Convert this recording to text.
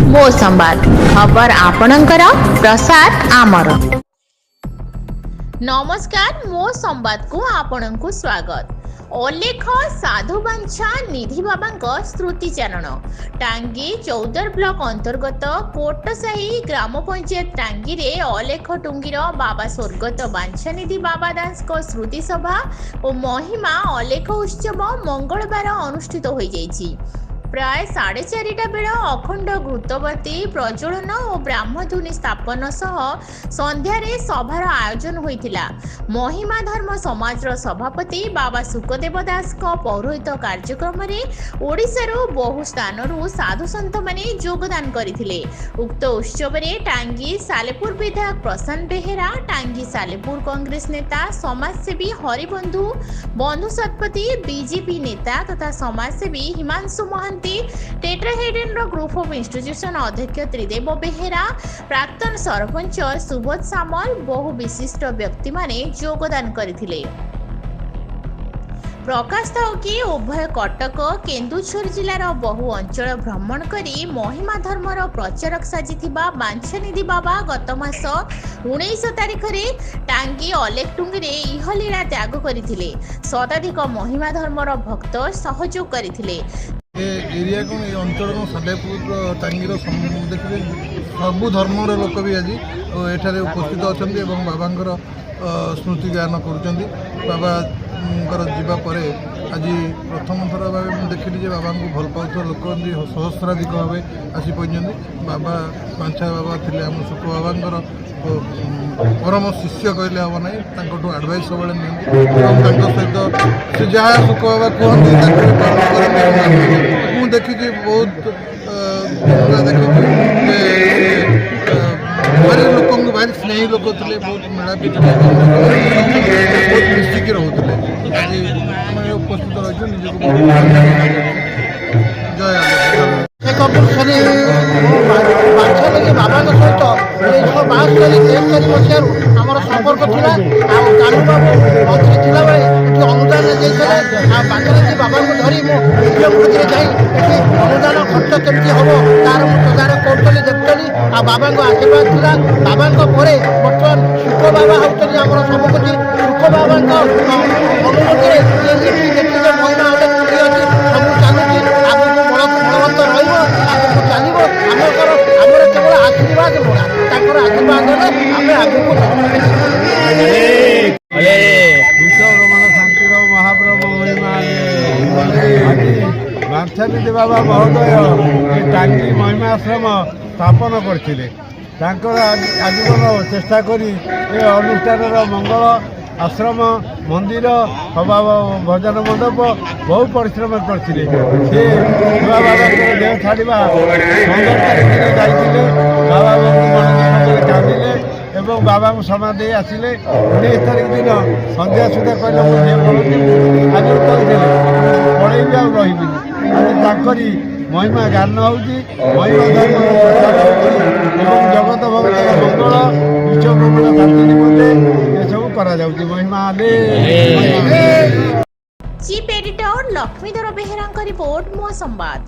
मो संवाद खबर आपणकर प्रसाद आमर। नमस्कार, मो संवाद को आपण को स्वागत। अलेख साधु बांछा निधि बाबा स्मृतिचारण टांगी चौदर ब्लॉक अंतर्गत कोटसाही ग्राम पंचायत टांगी रे अलेख टुंगीर बाबा स्वर्गत बांछा निधि बाबा दास स्मृति सभा और महिमा अलेख उत्सव मंगलवार अनुष्ठित हो जाइछि। प्राय 4:30 बेल अखंड घृतबती प्रज्वलन और ब्राह्मधुनि स्थापन सह संध्यारे सभार आयोजन होइतिला। महिमा धर्म समाज सभापति बाबा सुखदेव दास पौरोहित कार्यक्रम में ओडिशार बहु स्थानरू साधु संत माने योगदान करथिले। उक्त उत्सव में टांगी सालेपुर विधायक प्रशांत बेहेरा, टांगी सालेपुर कांग्रेस नेता समाजसेवी हरिबंधु बंधु शतपथी, बीजेपी नेता तथा समाजसेवी Himanshu Mohanty, tetrahedron group of institution अध्यक्ष त्रिदेव बेहेरा, प्राक्तन सरपंच सुबोध सामल बहु विशिष्ट व्यक्ति माने योगदान करथिले। प्रकाश थाउ कि उभय कटक केन्दुझर जिलार बहु अंचल भ्रमण करी महिमा धर्मर प्रचारक साजिथिबा बांछानिधि बाबा गत मास 19 तारिख रे टांगी अलेखटुंगी रे इहलीला त्याग करथिले। शताधिक महिमा धर्मर भक्त सहयोग करथिले। एरिया को अंचल को सालेपुर टांगीर देखिए सबु धर्मर लोक भी आज एठारे उपस्थित अच्छा बाबा स्मृति गायन कर बाबा जीवा पर आज प्रथम थर भाव देखिली बाबा को भल पाता लोक सहस्राधिक भाव आसी पहुँचते। बाबा बांछा बाबा थे आम सुख बाबा परम शिष्य कहले हम ना आडभाइस सब सहित से जहाँ सुख बाबा कहते मुझे देखी बहुत भारी लोक भारी स्नेही लोक थे, बहुत मेलापीट बहुत मिशिक रोते आज उपस्थित रही निजक जय बाबा सहित 1972-73 मसीह आमर संपर्क था। कालू बाबू मंत्री थी ये अनुदान बांछानिधि बाबा को धरी मुख्यमंत्री जाए अनुदान खर्च केमती हम तार तदारख करी देखी बाबा आशीर्वाद था। बाबा बर्तमान सुख बाबा होती आम सबकुछ सुख बाबा अनुमति महिमा अनेक अच्छी सब चलुची आगे बलवंत रही चलो आमर केवल आशीर्वाद नुआ तर आशीर्वाद आम आगे शांतिर महाप्रभु महिमा बांछानिधि बाबा महोदय टांगी महिमा आश्रम स्थापन करते आजीवन चेष्टा करी अनुष्ठान मंगल आश्रम मंदिर सभा भजन मंडप बहु परिश्रम करते। बाबा देह छाड़ा 15 तारिख जाइए बाबा मन कांदिले एवं बाबा को समाधि आसिले। 19 तारिख दिन संध्या सुधा कहले आज पढ़े रही आज महिमा गान होगी महिमा धर्म प्रचार जगत भगत मंगल विश्व ब्रह्मांड शांति निमंते ये सब करा जाउची Mahima chief editor Laxmidhar Behera report मो संवाद।